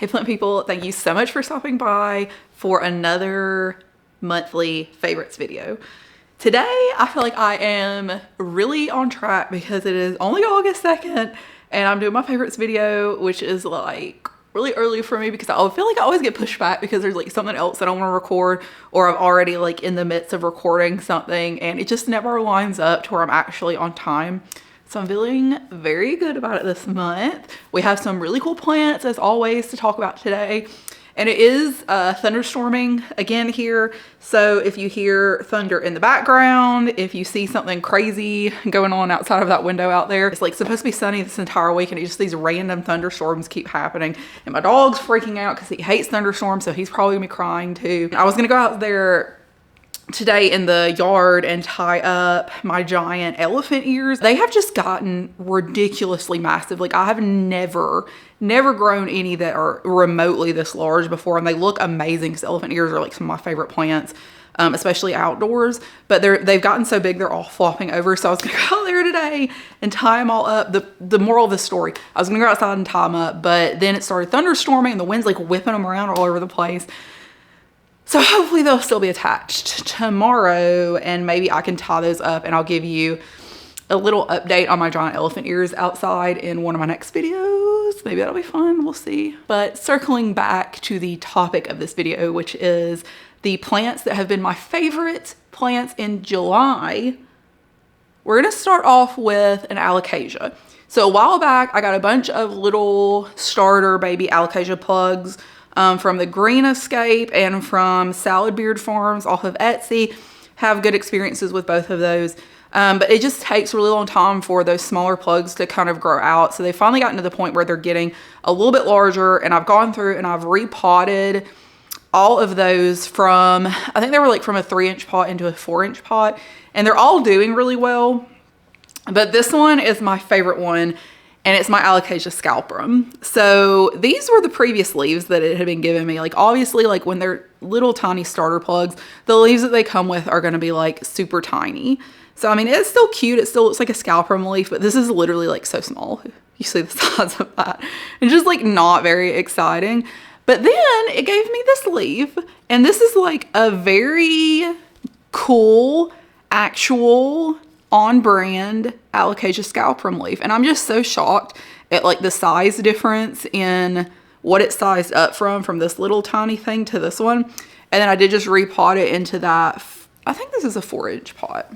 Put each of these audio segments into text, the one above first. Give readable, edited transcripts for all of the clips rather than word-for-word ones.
Hey plant people, thank you so much for stopping by for another monthly favorites video. Today, I feel like I am really on track because it is only August 2nd and I'm doing my favorites video, which is like really early for me because I feel like I always get pushed back because there's like something else that I want to record, or I'm already like in the midst of recording something and it just never lines up to where I'm actually on time. So I'm feeling very good about it this month. We have some really cool plants as always to talk about today. And it is thunderstorming again here. So if you hear thunder in the background, if you see something crazy going on outside of that window out there, it's like supposed to be sunny this entire week and just these random thunderstorms keep happening. And my dog's freaking out because he hates thunderstorms, so he's probably gonna be crying too. I was gonna go out there today in the yard and tie up my giant elephant ears. They have just gotten ridiculously massive. Like I have never grown any that are remotely this large before, and they look amazing because elephant ears are like some of my favorite plants, especially outdoors. But they've gotten so big they're all flopping over. So I was gonna go out there today and tie them all up. The moral of the story, I was gonna go outside and tie them up, but then it started thunderstorming and the wind's like whipping them around all over the place. So hopefully they'll still be attached tomorrow and maybe I can tie those up and I'll give you a little update on my giant elephant ears outside in one of my next videos. Maybe that'll be fun, we'll see. But circling back to the topic of this video, which is the plants that have been my favorite plants in July, we're gonna start off with an Alocasia. So a while back, I got a bunch of little starter baby Alocasia plugs from the Green Escape and from Salad Beard Farms off of Etsy. Have good experiences with both of those. But it just takes a really long time for those smaller plugs to kind of grow out. So they finally gotten to the point where they're getting a little bit larger, and I've gone through and I've repotted all of those from, I think they were like from a 3-inch pot into a 4-inch pot, and they're all doing really well. But this one is my favorite one, and it's my Alocasia Scallion. So these were the previous leaves that it had been giving me. Like obviously, like when they're little tiny starter plugs, the leaves that they come with are gonna be like super tiny. So I mean, it's still cute. It still looks like a scallion leaf, but this is literally like so small. You see the size of that. It's just like not very exciting. But then it gave me this leaf, and this is like a very cool, actual on-brand Alocasia Scallion leaf, and I'm just so shocked at like the size difference in what it sized up from this little tiny thing to this one. And then I did just repot it into that, I think this is a 4-inch pot.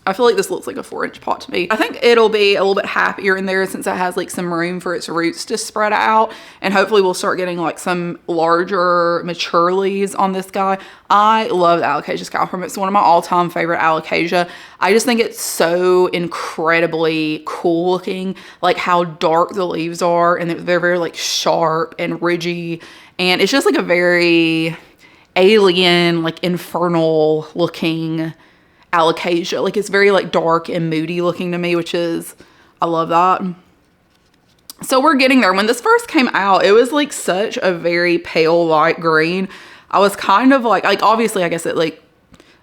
I feel like this looks like a 4-inch pot to me. I think it'll be a little bit happier in there since it has like some room for its roots to spread out, and hopefully we'll start getting like some larger mature leaves on this guy. I love the Alocasia Scallion. It's one of my all-time favorite Alocasia. I just think it's so incredibly cool looking, like how dark the leaves are, and they're very like sharp and ridgy, and it's just like a very alien, like infernal looking Alocasia. Like it's very like dark and moody looking to me, which is, I love that. So we're getting there. When this first came out, it was like such a very pale light green. I was kind of like obviously I guess it like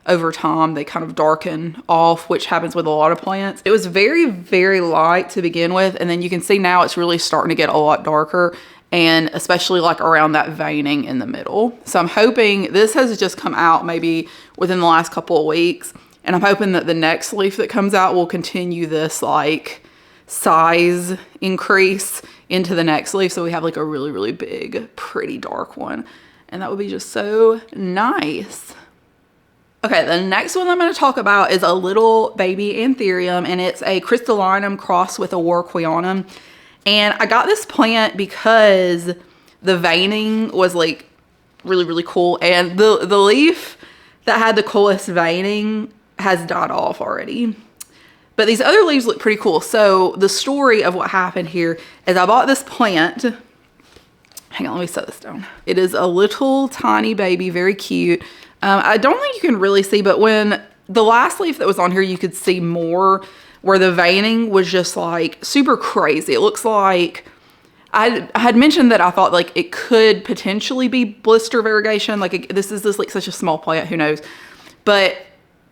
over time they kind of darken off, which happens with a lot of plants. It was very light to begin with, and then you can see now it's really starting to get a lot darker, and especially like around that veining in the middle. So I'm hoping this has just come out maybe within the last couple of weeks, and I'm hoping that the next leaf that comes out will continue this like size increase into the next leaf, so we have like a really big, pretty dark one, and that would be just so nice. Okay, the next one I'm going to talk about is a little baby Antherium, and it's a crystallinum crossed with a warquianum. And I got this plant because the veining was like really cool, and the leaf that had the coolest veining has died off already. But these other leaves look pretty cool. So the story of what happened here is I bought this plant. Hang on, let me set this down. It is a little tiny baby, very cute. I don't think you can really see, but when the last leaf that was on here, you could see more where the veining was just like super crazy. It looks like, I had mentioned that I thought like it could potentially be blister variegation. Like this is like such a small plant, who knows? But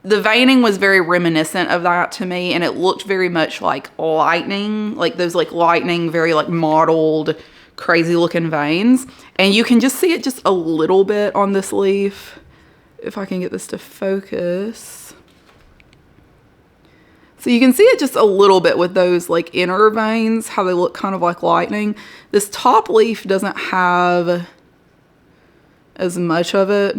the veining was very reminiscent of that to me, and it looked very much like lightning, like those like lightning, very like mottled crazy looking veins. And you can just see it just a little bit on this leaf. If I can get this to focus. So you can see it just a little bit with those like inner veins, how they look kind of like lightning. This top leaf doesn't have as much of it.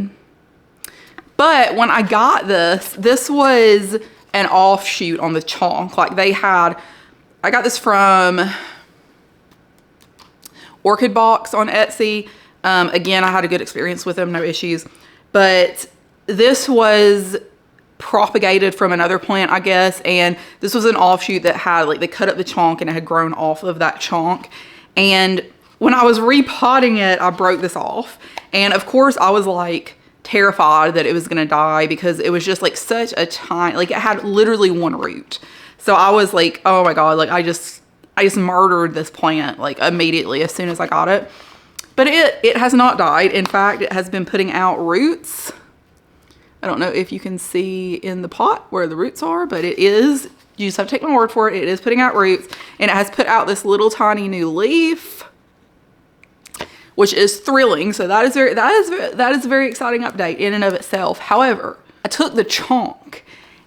But when I got this was an offshoot on the chonk. Like I got this from Orchid Box on Etsy. Again, I had a good experience with them, no issues. But this was propagated from another plant, I guess. And this was an offshoot that had, like, they cut up the chonk and it had grown off of that chonk. And when I was repotting it, I broke this off. And of course I was like terrified that it was gonna die because it was just like such a tiny, like it had literally one root. So I was like, oh my God, like I just murdered this plant like immediately as soon as I got it. But it has not died. In fact, it has been putting out roots. I don't know if you can see in the pot where the roots are, but it is, you just have to take my word for it. It is putting out roots, and it has put out this little tiny new leaf, which is thrilling. So that is a very exciting update in and of itself. However, I took the chonk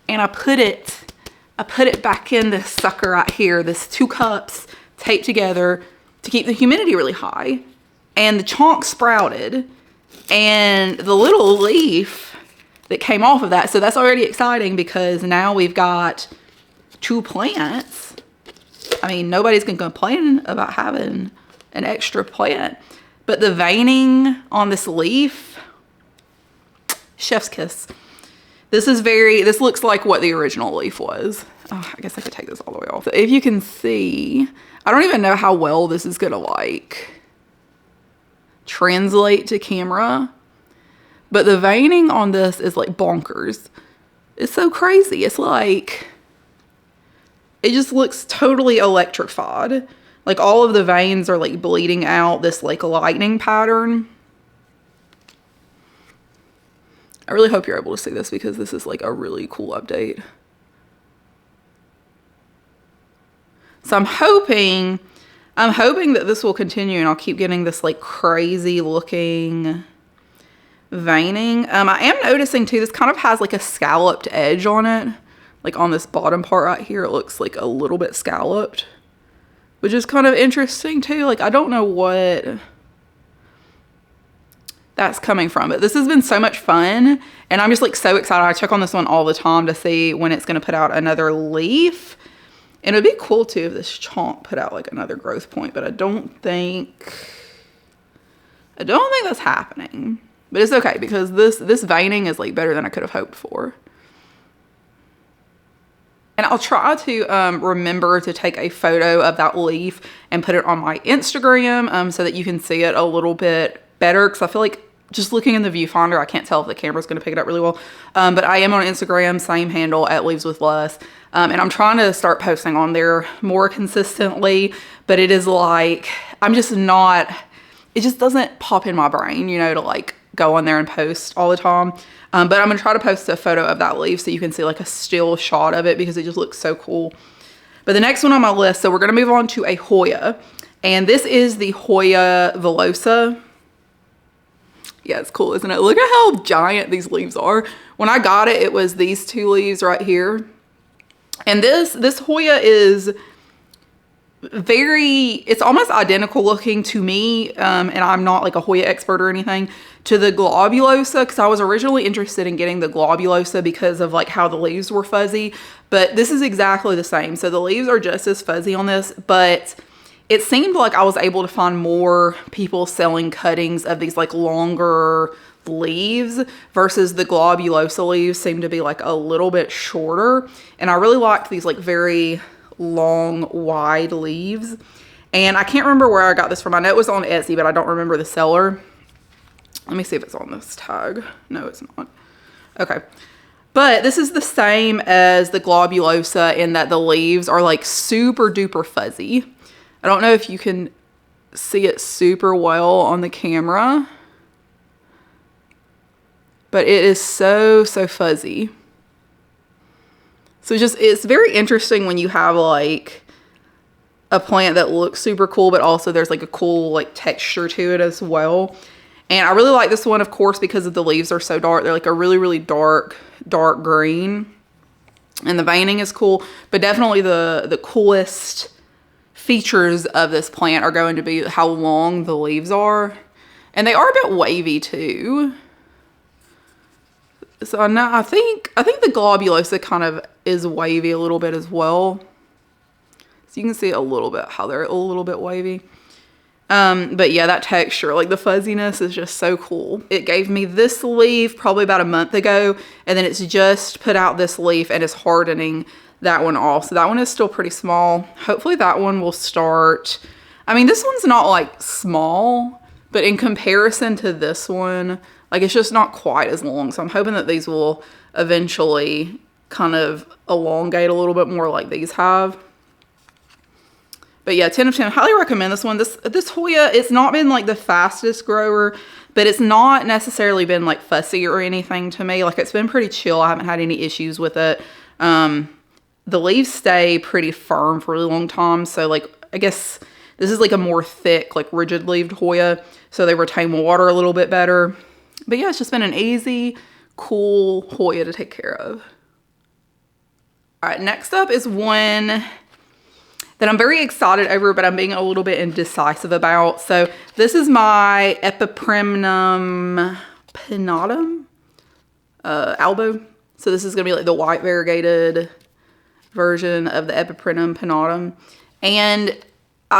and I put it back in this sucker right here, this 2 cups taped together to keep the humidity really high. And the chonk sprouted, and the little leaf that came off of that. So that's already exciting because now we've got 2 plants. I mean, nobody's gonna complain about having an extra plant. But the veining on this leaf, chef's kiss. This looks like what the original leaf was. Oh, I guess I could take this all the way off. So if you can see, I don't even know how well this is gonna like translate to camera, but the veining on this is like bonkers. It's so crazy. It's like, it just looks totally electrified. Like all of the veins are like bleeding out this like lightning pattern. I really hope you're able to see this because this is like a really cool update. So I'm hoping that this will continue and I'll keep getting this like crazy looking veining. I am noticing too, this kind of has like a scalloped edge on it. Like on this bottom part right here, it looks like a little bit scalloped, which is kind of interesting too. Like I don't know what that's coming from, but this has been so much fun and I'm just like so excited. I check on this one all the time to see when it's going to put out another leaf. And it would be cool too if this chonk put out like another growth point, but I don't think that's happening. But it's okay because this veining is like better than I could have hoped for. And I'll try to remember to take a photo of that leaf and put it on my Instagram so that you can see it a little bit better, because I feel like just looking in the viewfinder, I can't tell if the camera's going to pick it up really well. But I am on Instagram, same handle, @leaveswithless. And I'm trying to start posting on there more consistently, but it is like, I'm just not, it just doesn't pop in my brain, you know, to like go on there and post all the time. But I'm going to try to post a photo of that leaf so you can see like a still shot of it because it just looks so cool. But the next one on my list, so we're going to move on to a Hoya. And this is the Hoya Velosa. Yeah, it's cool, isn't it? Look at how giant these leaves are. When I got it, it was these 2 leaves right here. And this Hoya is it's almost identical looking to me, and I'm not like a Hoya expert or anything, to the Globulosa, because I was originally interested in getting the Globulosa because of like how the leaves were fuzzy, but this is exactly the same. So the leaves are just as fuzzy on this, but it seemed like I was able to find more people selling cuttings of these like longer leaves versus the Globulosa leaves seem to be like a little bit shorter. And I really liked these like very long, wide leaves. And I can't remember where I got this from. I know it was on Etsy, but I don't remember the seller. Let me see if it's on this tag. No, it's not. Okay. But this is the same as the Globulosa in that the leaves are like super duper fuzzy. I don't know if you can see it super well on the camera, but it is so fuzzy. So it's very interesting when you have like a plant that looks super cool, but also there's like a cool like texture to it as well. And I really like this one, of course, because of the leaves are so dark. They're like a really, really dark green. And the veining is cool, but definitely the coolest features of this plant are going to be how long the leaves are. And they are a bit wavy too. So now I think the globulosa kind of is wavy a little bit as well. So you can see a little bit how they're a little bit wavy. But yeah, that texture, like the fuzziness is just so cool. It gave me this leaf probably about a month ago, and then it's just put out this leaf and is hardening that one off. So that one is still pretty small. Hopefully that one will start. I mean, this one's not like small, but in comparison to this one, like it's just not quite as long. So I'm hoping that these will eventually kind of elongate a little bit more like these have. But yeah, 10 of 10, highly recommend this one. This Hoya, it's not been like the fastest grower, but it's not necessarily been like fussy or anything to me. Like it's been pretty chill. I haven't had any issues with it. The leaves stay pretty firm for a really long time. So like, I guess this is like a more thick, like rigid leaved Hoya. So they retain water a little bit better. But yeah, it's just been an easy, cool Hoya to take care of. All right, next up is one that I'm very excited over, but I'm being a little bit indecisive about. So this is my Epipremnum pinnatum, albo. So this is gonna be like the white variegated version of the Epipremnum pinnatum. And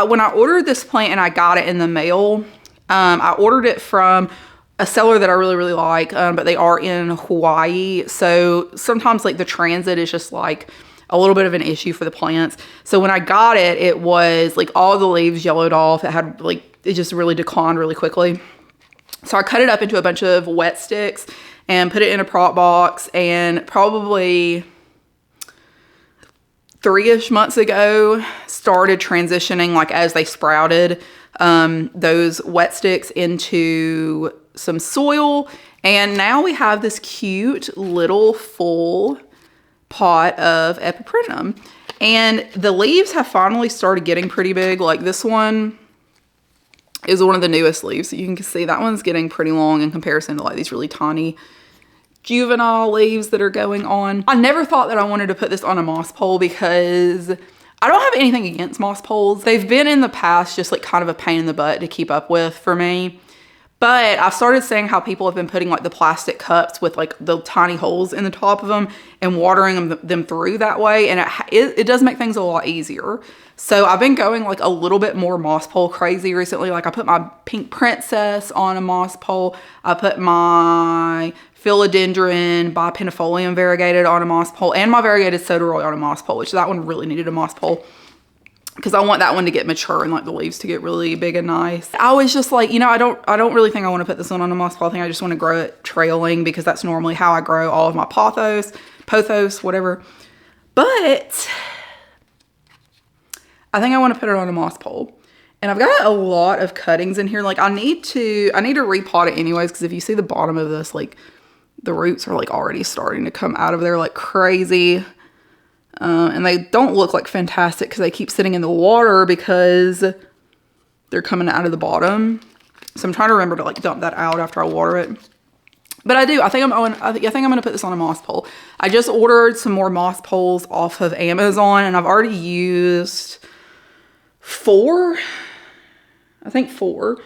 when I ordered this plant and I got it in the mail, I ordered it from a seller that I really, really like, but they are in Hawaii. So sometimes like the transit is just like a little bit of an issue for the plants. So when I got it, it was like all the leaves yellowed off. It had like, it just really declined really quickly. So I cut it up into a bunch of wet sticks and put it in a prop box, and probably 3-ish months ago started transitioning, like as they sprouted, those wet sticks into some soil. And now we have this cute little full pot of Epipremnum, and the leaves have finally started getting pretty big. Like this one is one of the newest leaves, so you can see that one's getting pretty long in comparison to like these really tiny juvenile leaves that are going on. I never thought that I wanted to put this on a moss pole because I don't have anything against moss poles. They've been in the past just like kind of a pain in the butt to keep up with for me. But I've started seeing how people have been putting like the plastic cups with like the tiny holes in the top of them and watering them through that way. And it does make things a lot easier. So I've been going like a little bit more moss pole crazy recently. Like I put my pink princess on a moss pole. I put my philodendron bipennifolium variegated on a moss pole, and my variegated soderoy on a moss pole, which that one really needed a moss pole, because I want that one to get mature and like the leaves to get really big and nice. I was just like, you know, I don't really think I want to put this one on a moss pole. I think I just want to grow it trailing, because that's normally how I grow all of my pothos, whatever. But I think I want to put it on a moss pole. And I've got a lot of cuttings in here. Like I need to repot it anyways, because if you see the bottom of this, like the roots are like already starting to come out of there like crazy. And they don't look like fantastic because they keep sitting in the water because they're coming out of the bottom. So I'm trying to remember to like dump that out after I water it. But I think I'm gonna put this on a moss pole. I just ordered some more moss poles off of Amazon, and I've already used 4. I think 4.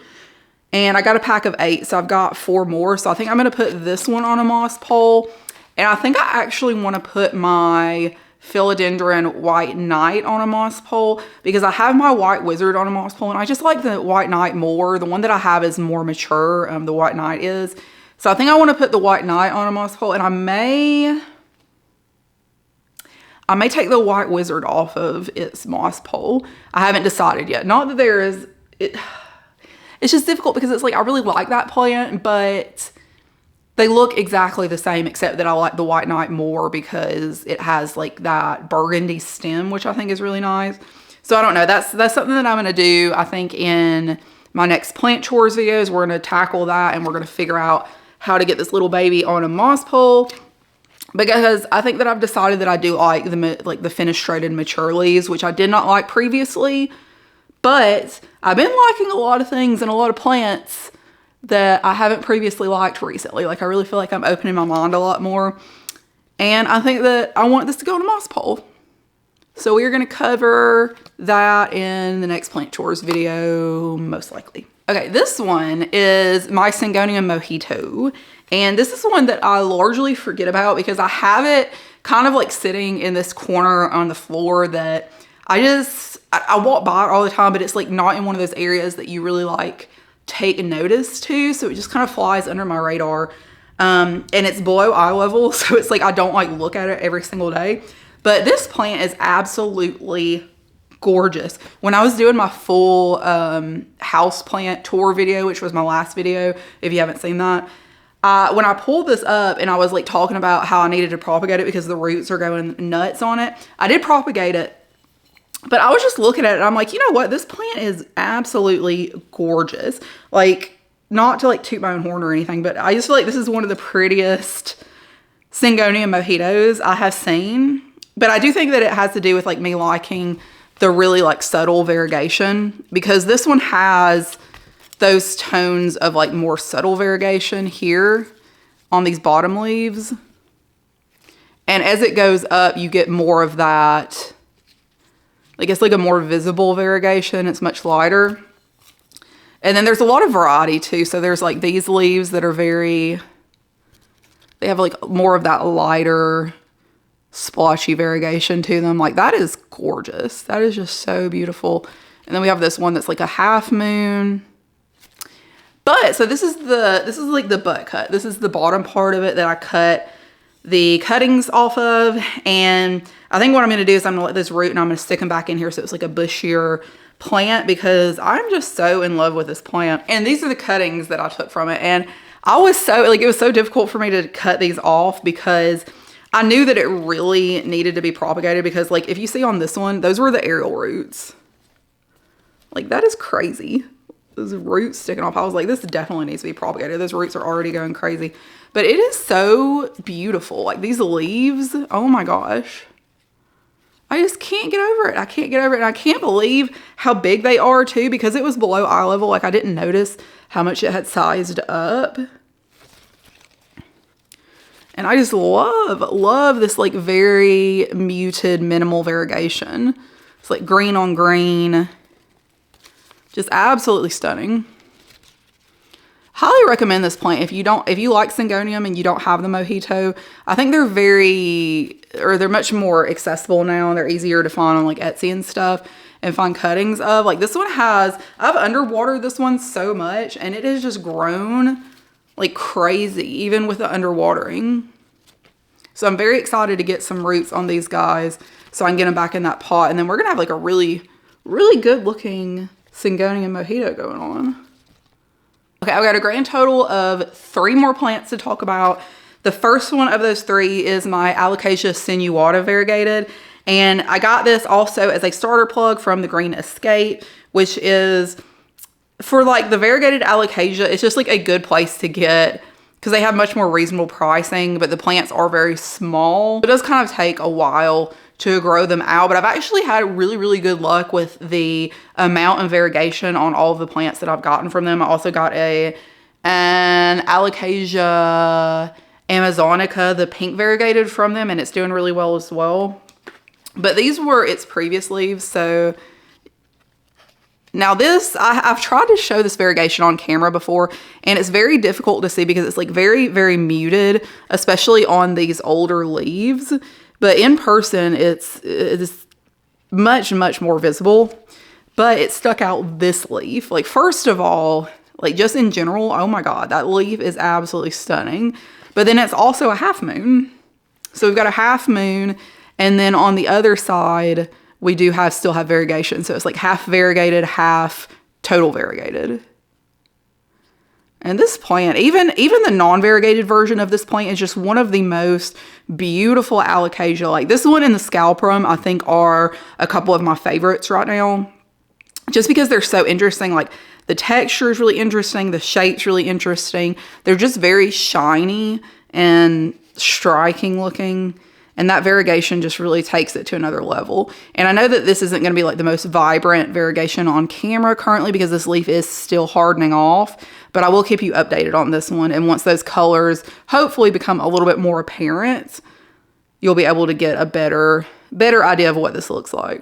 And I got a pack of 8, so I've got 4 more. So I think I'm gonna put this one on a moss pole. And I think I actually want to put my philodendron white knight on a moss pole, because I have my white wizard on a moss pole and I just like the white knight more. The one that I have is more mature, the white knight is. So I think I want to put the white knight on a moss pole, and I may take the white wizard off of its moss pole. I haven't decided yet. Not that there is, it's just difficult because it's like I really like that plant, but they look exactly the same, except that I like the white knight more because it has like that burgundy stem, which I think is really nice. So I don't know. That's something that I'm going to do. I think in my next plant chores videos, we're going to tackle that, and we're going to figure out how to get this little baby on a moss pole. because I think that I've decided that I do like the fenestrated mature leaves, which I did not like previously. But I've been liking a lot of things and a lot of plants that I haven't previously liked recently. Like, I really feel like I'm opening my mind a lot more. And I think that I want this to go in a moss pole. So we are going to cover that in the next plant tours video, most likely. Okay, this one is my Syngonium Mojito. And this is one that I largely forget about because I have it kind of like sitting in this corner on the floor that I walk by it all the time, but it's like not in one of those areas that you really like take notice to. So it just kind of flies under my radar. And it's below eye level. So it's like, I don't like look at it every single day. But this plant is absolutely gorgeous. When I was doing my full house plant tour video, which was my last video, if you haven't seen that, when I pulled this up and I was like talking about how I needed to propagate it because the roots are going nuts on it, I did propagate it. But I was just looking at it and I'm like, you know what? This plant is absolutely gorgeous. Like, not to like toot my own horn or anything, but I just feel like this is one of the prettiest Syngonium mojitos I have seen. But I do think that it has to do with like me liking the really like subtle variegation, because this one has those tones of like more subtle variegation here on these bottom leaves. And as it goes up, you get more of that. Like, it's like a more visible variegation. It's much lighter. And then there's a lot of variety too. So there's like these leaves that are they have like more of that lighter, splotchy variegation to them. Like, that is gorgeous. That is just so beautiful. And then we have this one that's like a half moon. But so this is like the butt cut. This is the bottom part of it that I cut the cuttings off of. And I think what I'm going to do is I'm going to let this root and I'm going to stick them back in here so it's like a bushier plant, because I'm just so in love with this plant. And these are the cuttings that I took from it. And I was so, like, it was so difficult for me to cut these off because I knew that it really needed to be propagated, because like if you see on this one, those were the aerial roots. Like, that is crazy. Those roots sticking off. I was like, this definitely needs to be propagated. Those roots are already going crazy. But it is so beautiful. Like, these leaves, oh my gosh. I just can't get over it. I can't get over it. And I can't believe how big they are too, because it was below eye level. Like, I didn't notice how much it had sized up. And I just love this like very muted, minimal variegation. It's like green on green. Just absolutely stunning. Highly recommend this plant if you like Syngonium and you don't have the Mojito. I think they're much more accessible now, and they're easier to find on like Etsy and stuff and find cuttings of. Like, this one I've underwatered this one so much, and it has just grown like crazy, even with the underwatering. So I'm very excited to get some roots on these guys so I can get them back in that pot. And then we're going to have like a really, really good looking Syngonium Mojito going on. Okay, I've got a grand total of 3 more plants to talk about. The first one of those 3 is my Alocasia sinuata variegated. And I got this also as a starter plug from the Green Escape, which is for like the variegated Alocasia. It's just like a good place to get, because they have much more reasonable pricing, but the plants are very small. It does kind of take a while to grow them out, but I've actually had really, really good luck with the amount of variegation on all of the plants that I've gotten from them. I also got an Alocasia Amazonica, the pink variegated, from them, and it's doing really well as well. But these were its previous leaves, so now this, I've tried to show this variegation on camera before, and it's very difficult to see because it's like very, very muted, especially on these older leaves. But in person, it's much, much more visible. But it stuck out this leaf. Like, first of all, like just in general, oh my God, that leaf is absolutely stunning. But then it's also a half moon. So we've got a half moon, and then on the other side, we do still have variegation. So it's like half variegated, half total variegated. And this plant, even the non-variegated version of this plant, is just one of the most beautiful Alocasia. Like, this one and the Scallion, I think, are a couple of my favorites right now. Just because they're so interesting. Like, the texture is really interesting. The shape's really interesting. They're just very shiny. And striking looking. And that variegation just really takes it to another level. And I know that this isn't going to be like the most vibrant variegation on camera currently because this leaf is still hardening off, but I will keep you updated on this one. And once those colors hopefully become a little bit more apparent, you'll be able to get a better idea of what this looks like.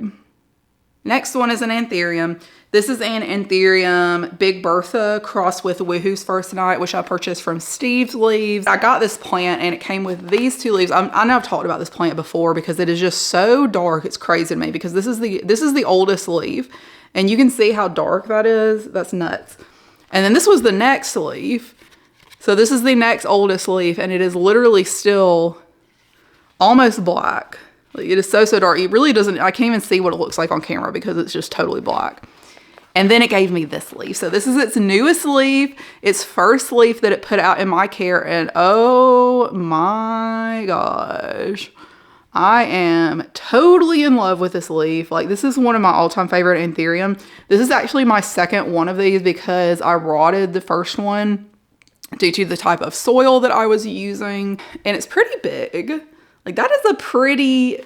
Next one is an Antherium. This is an Antherium Big Bertha crossed with Woohoo's First Night, which I purchased from Steve's Leaves. I got this plant and it came with these two leaves. I know I've talked about this plant before because it is just so dark. It's crazy to me because this is the oldest leaf and you can see how dark that is. That's nuts. And then this was the next leaf. So this is the next oldest leaf and it is literally still almost black. Like, it is so dark. It really doesn't, I can't even see what it looks like on camera because it's just totally black. And then it gave me this leaf. So this is its newest leaf, its first leaf that it put out in my care. And oh my gosh, I am totally in love with this leaf. Like, this is one of my all-time favorite Antherium. This is actually my second one of these because I rotted the first one due to the type of soil that I was using. And it's pretty big. Like, that is a pretty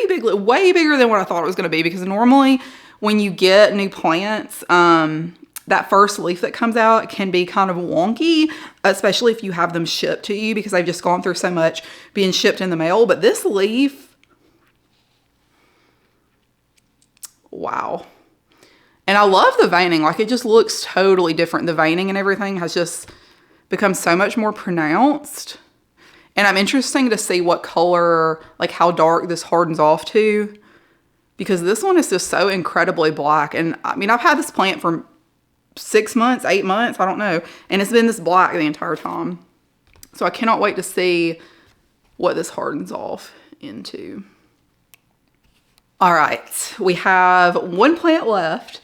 big, way bigger than what I thought it was going to be because normally when you get new plants, that first leaf that comes out can be kind of wonky, especially if you have them shipped to you because they've just gone through so much being shipped in the mail. But this leaf, wow. And I love the veining. Like, it just looks totally different. The veining and everything has just become so much more pronounced. And I'm interested to see what color, like how dark this hardens off to. Because this one is just so incredibly black. And I mean, I've had this plant for 6 months, 8 months, I don't know. And it's been this black the entire time. So I cannot wait to see what this hardens off into. All right, we have one plant left.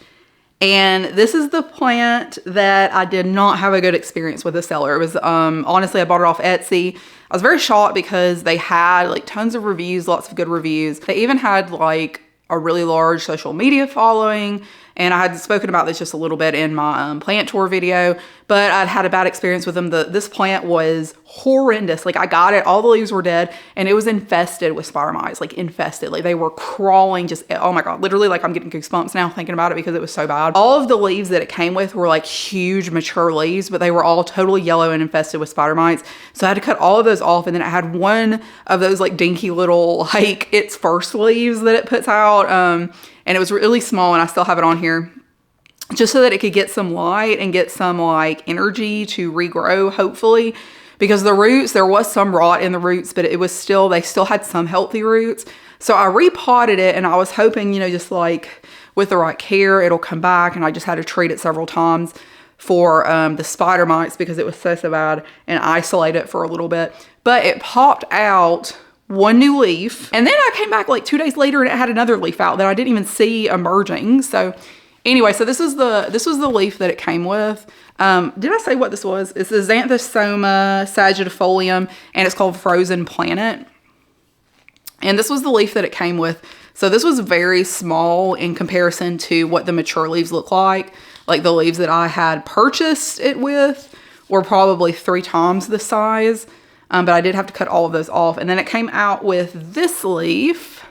And this is the plant that I did not have a good experience with the seller. It was, honestly, I bought it off Etsy. I was very shocked because they had like tons of reviews, lots of good reviews. They even had like a really large social media following. And I had spoken about this just a little bit in my plant tour video, but I'd had a bad experience with them. This plant was horrendous. Like, I got it, all the leaves were dead, and it was infested with spider mites, like infested. Like, they were crawling just, oh my God, literally, like, I'm getting goosebumps now thinking about it because it was so bad. All of the leaves that it came with were like huge mature leaves, but they were all totally yellow and infested with spider mites. So I had to cut all of those off, and then it had one of those like dinky little, like, its first leaves that it puts out, and it was really small, and I still have it on here just so that it could get some light and get some like energy to regrow, hopefully, because the roots, there was some rot in the roots, but it was still, they still had some healthy roots. So I repotted it and I was hoping, you know, just like with the right care, it'll come back, and I just had to treat it several times for the spider mites because it was so bad, and isolate it for a little bit. But it popped out one new leaf, and then I came back like 2 days later and it had another leaf out that I didn't even see emerging. So anyway, so this was the leaf that it came with. Did I say what this was? It's the Zanthos sagittifolium, and it's called Frozen Planet. And this was the leaf that it came with. So this was very small in comparison to what the mature leaves look like. Like, the leaves that I had purchased it with were probably 3 times the size. But I did have to cut all of those off. And then it came out with this leaf,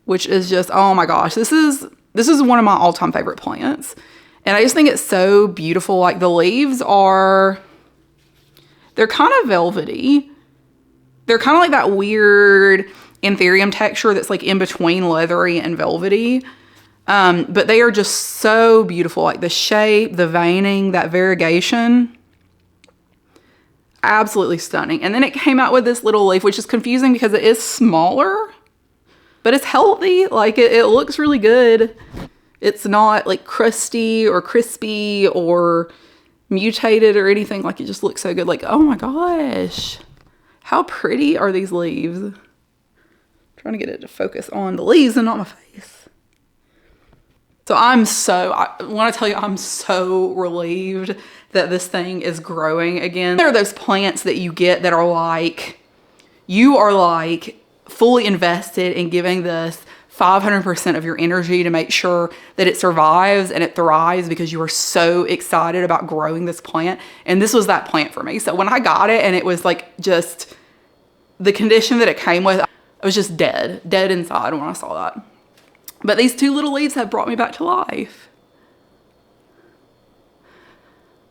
which is just, oh my gosh, this is one of my all-time favorite plants. And I just think it's so beautiful. Like, the leaves they're kind of velvety. They're kind of like that weird Antherium texture that's like in between leathery and velvety. But they are just so beautiful. Like, the shape, the veining, that variegation, absolutely stunning. And then it came out with this little leaf, which is confusing because it is smaller, but it's healthy. Like, it looks really good. It's not like crusty or crispy or mutated or anything. Like, it just looks so good. Like, oh my gosh, how pretty are these leaves? I'm trying to get it to focus on the leaves and not my face. So I want to tell you, I'm so relieved that this thing is growing again. There are those plants that you get that are like, you are like fully invested in giving this 500% of your energy to make sure that it survives and it thrives because you are so excited about growing this plant. And this was that plant for me. So when I got it and it was like just the condition that it came with, I was just dead inside when I saw that. But these two little leaves have brought me back to life.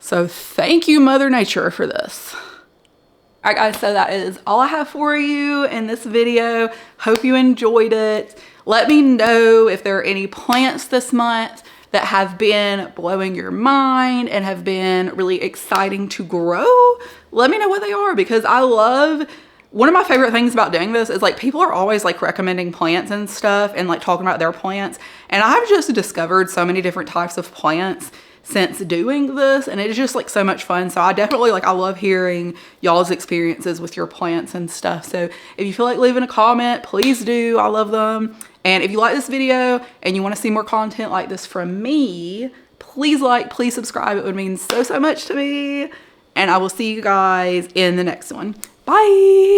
So thank you, Mother Nature, for this. All right, guys, so that is all I have for you in this video. Hope you enjoyed it. Let me know if there are any plants this month that have been blowing your mind and have been really exciting to grow. Let me know what they are, because I love, one of my favorite things about doing this is like people are always like recommending plants and stuff and like talking about their plants. And I've just discovered so many different types of plants since doing this, and it's just like so much fun. So I definitely I love hearing y'all's experiences with your plants and stuff. So if you feel like leaving a comment, please do. I love them. And if you like this video and you want to see more content like this from me, please please subscribe. It would mean so much to me. And I will see you guys in the next one. Bye.